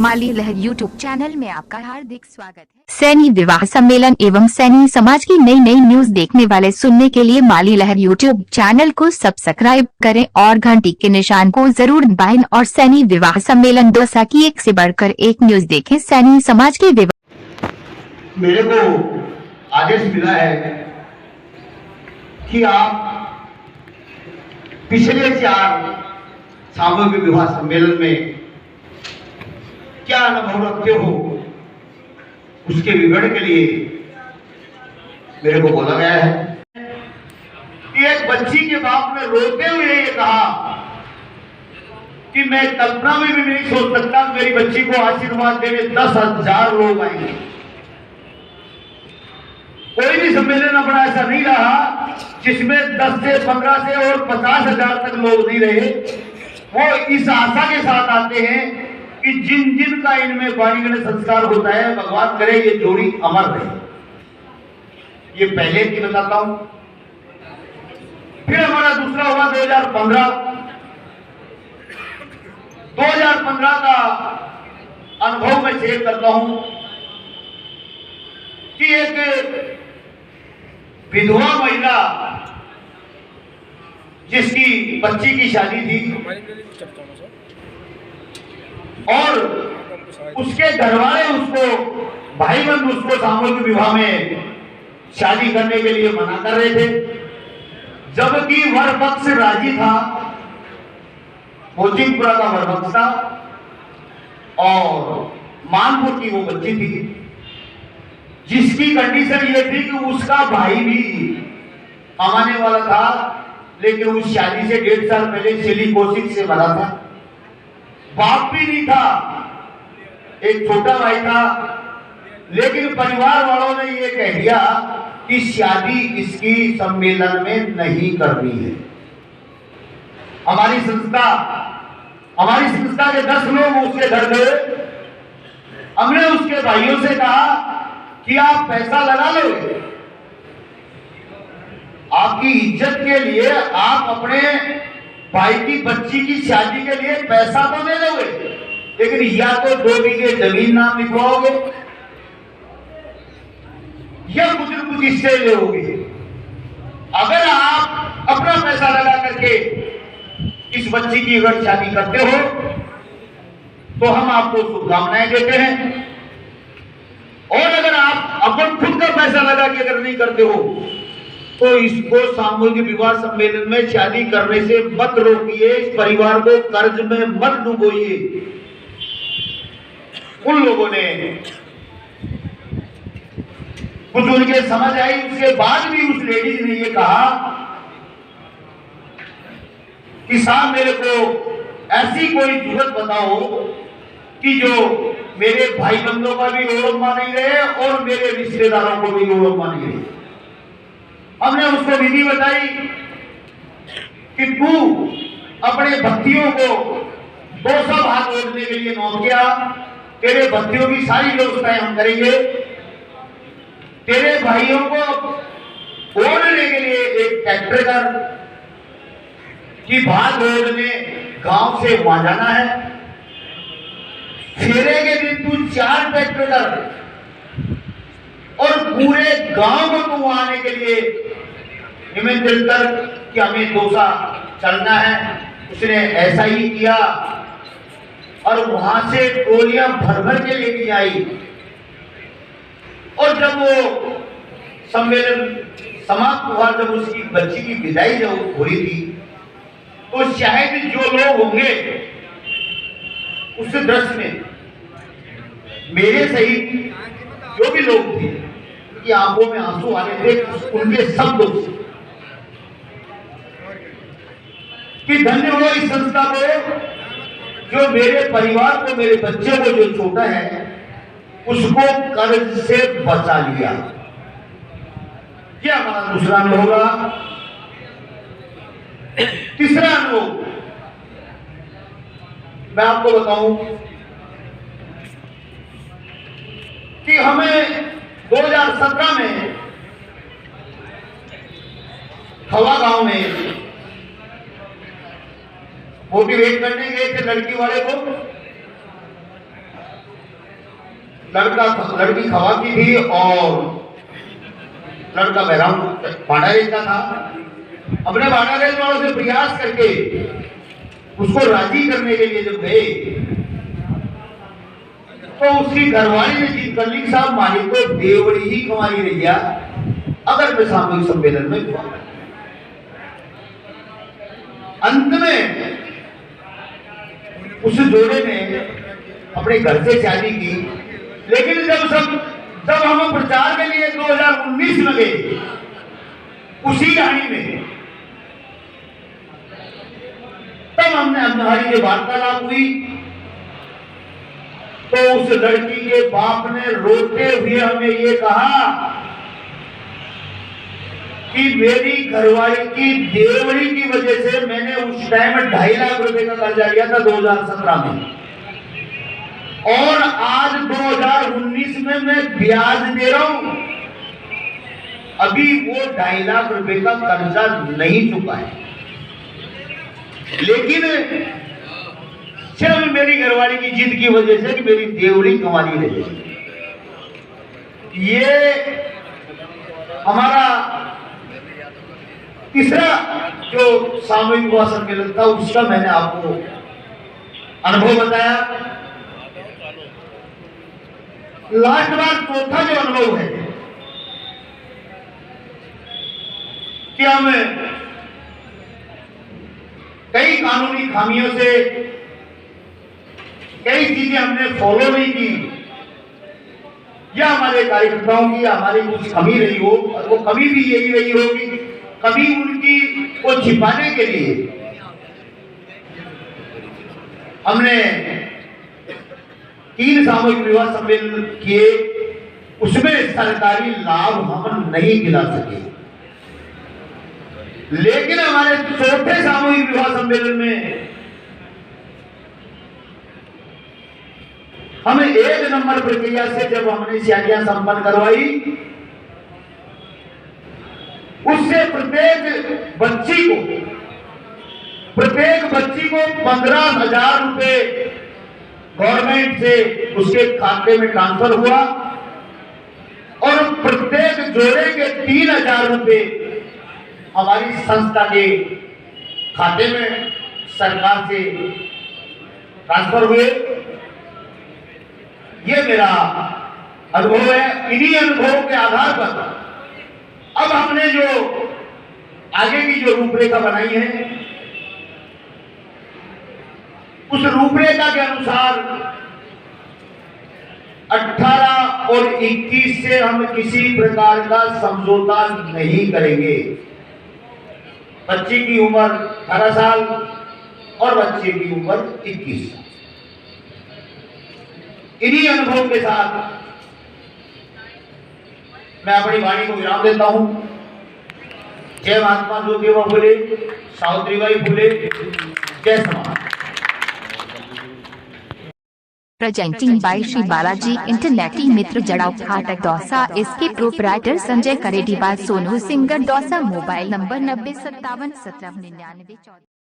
माली लहर YouTube channel में आपका हार्दिक स्वागत है। सैनी विवाह सम्मेलन एवं सैनी समाज की नई नई न्यूज देखने वाले सुनने के लिए माली लहर यूट्यूब चैनल को सब्सक्राइब करें और घंटी के निशान को जरूर दबाएं और सैनी विवाह सम्मेलन दौसा की एक से बढ़कर एक न्यूज देखें। सैनी समाज के विवाह मेरे को आदेश मिला है कि आप पिछले 4 सामूहिक विवाह सम्मेलन में क्या अनुभव रखते हो, उसके विवरण के लिए मेरे को बोला गया है कि एक बच्ची के बाप ने रोते हुए ये कहा कि मैं कल्पना में भी नहीं सोच सकता मेरी बच्ची को आशीर्वाद देने 10,000 लोग आएंगे। कोई भी सम्मेलन अपना ऐसा नहीं रहा जिसमें 10 से 15 से और 50,000 तक लोग नहीं रहे। वो इस आशा के साथ आते हैं कि जिन जिन का इनमें वाणिगण संस्कार होता है, भगवान करे ये जोड़ी अमर रहे। ये पहले की बताता हूं। फिर हमारा दूसरा हुआ 2015 का अनुभव मैं शेयर करता हूं कि एक विधवा महिला जिसकी बच्ची की शादी थी और उसके घरवाले उसको भाई बंधु उसको सामूहिक विवाह में शादी करने के लिए मना कर रहे थे, जबकि वर पक्ष राजी था। मोचिनपुरा का वर पक्ष था और मानपुर की वो बच्ची थी जिसकी कंडीशन ये थी कि उसका भाई भी कमाने वाला था, लेकिन उस शादी से 1.5 साल पहले सिलिकोसिस से मरा था। बाप भी नहीं था, एक छोटा भाई था, लेकिन परिवार वालों ने ये कह दिया कि शादी इसकी सम्मेलन में नहीं करनी है। हमारी संस्था के 10 लोग उसके घर गए। हमने उसके भाइयों से कहा कि आप पैसा लगा लोगे, आपकी इज्जत के लिए आप अपने भाई की बच्ची की शादी के लिए पैसा तो दे दोगे, लेकिन या तो 2 बीघे जमीन नाम लिखवाओगे या कुछ इससे लोगे। अगर आप अपना पैसा लगा करके इस बच्ची की अगर शादी करते हो तो हम आपको शुभकामनाएं देते हैं, और अगर आप अपन खुद का पैसा लगा के अगर नहीं करते हो तो इसको सामूहिक विवाह सम्मेलन में शादी करने से मत रोकिए, इस परिवार को कर्ज में मत डुबोइए। उन लोगों ने कुछ उनके समझ आई, उसके बाद भी उस लेडीज ने ये कहा कि साहब मेरे को ऐसी कोई जरूरत बताओ कि जो मेरे भाई बंधुओं का भी ओरम्मा नहीं रहे और मेरे रिश्तेदारों को भी ओरम्मा नहीं रहे। हमने उसको विधि बताई कि तू अपने भक्तियों को 200 भाग जोड़ने के लिए नौक किया, तेरे भक्तियों की सारी व्यवस्थाएं हम करेंगे। तेरे भाइयों को ओढ़ने के लिए एक ट्रैक्टर कर कि भाग ओढ़ने गांव से वहां जाना है। फेरे के दिन तू 4 ट्रैक्टर कर और पूरे गांव को तू आने के लिए निमंत्रित कर कि हमें दौसा चलना है। उसने ऐसा ही किया और वहां से टोलियां भर भर के लेके आई। और जब वो सम्मेलन समाप्त हुआ, जब उसकी बच्ची की विदाई जब हो रही थी, तो शायद जो लोग होंगे उस दृश्य में मेरे सहित जो भी लोग थे कि आंखों में आंसू आ रहे थे उनके शब्दों से कि धन्य हो इस संस्था को जो मेरे परिवार को, मेरे बच्चे को जो छोटा है उसको कर्ज से बचा लिया। क्या हमारा दूसरा अनुभव होगा। तीसरा अनुभव मैं आपको बताऊं कि हमें 2017 में हवा गांव में मोटिवेट करने गए थे लड़की वाले को लड़की खवा की थी और लड़का बहराम भाड़ा रेंज का था। अपने भाड़ा रेंज वालों से प्रयास करके उसको राजी करने के लिए जब गए तो उसकी घरवाली ने जिद कर ली, साहब मालिक को देवड़ी ही कमाई रही अगर मैं सामूहिक सम्मेलन में हुआ। अंत में उस जोड़े ने अपने घर से शादी की, लेकिन जब हम प्रचार के लिए 2019 में गए उसी कहानी में, तब हमारी जो वार्तालाप हुई तो उस लड़की के बाप ने रोते हुए हमें ये कहा कि मेरी घरवाली की देवड़ी की वजह से मैंने उस टाइम 2.5 लाख रुपए का कर्जा लिया था 2017 में, और आज 2019 में मैं ब्याज दे रहा हूं, अभी वो 2.5 लाख रुपए का कर्जा नहीं चुका है। लेकिन सिर्फ मेरी घरवाली की जिद की वजह से कि मेरी देवड़ी कमानी रही। ये हमारा तीसरा जो सामूहिक विवाह सम्मेलन था उसका मैंने आपको अनुभव बताया। लास्ट बार चौथा जो अनुभव है कि हम कई कानूनी खामियों से कई चीजें हमने फॉलो नहीं की, या हमारे कार्यकर्ताओं की हमारी कुछ कमी रही हो, और वो कमी भी यही रही होगी, कभी उनकी को छिपाने के लिए हमने 3 सामूहिक विवाह सम्मेलन किए, उसमें सरकारी लाभ हम नहीं दिला सके। लेकिन हमारे चौथे सामूहिक विवाह सम्मेलन में हमें 1 नंबर प्रक्रिया से जब हमने शादियां संपन्न करवाई, उससे प्रत्येक बच्ची को 15,000 रुपए गवर्नमेंट से उसके खाते में ट्रांसफर हुआ, और प्रत्येक जोड़े के 3,000 रुपए हमारी संस्था के खाते में सरकार से ट्रांसफर हुए। ये मेरा अनुभव है। इन्हीं अनुभवों के आधार पर अब हमने जो आगे की जो रूपरेखा बनाई है, उस रूपरेखा के अनुसार 18 और 21 से हम किसी प्रकार का समझौता नहीं करेंगे। बच्ची की उम्र 18 साल और बच्चे की उम्र 21 साल। इन्हीं अनुभव के साथ मैं अपनी वाणी को विराम देता हूं। जय महात्मा ज्योतिबा फुले, सावित्रीबाई फुले, जय समाज। Presenting by Shri Balaji internet Mitra Jadav Phatak Dausa. इसके proprietor Sanjay Karediwal, Sonu singer Dausa. Mobile number 90571799।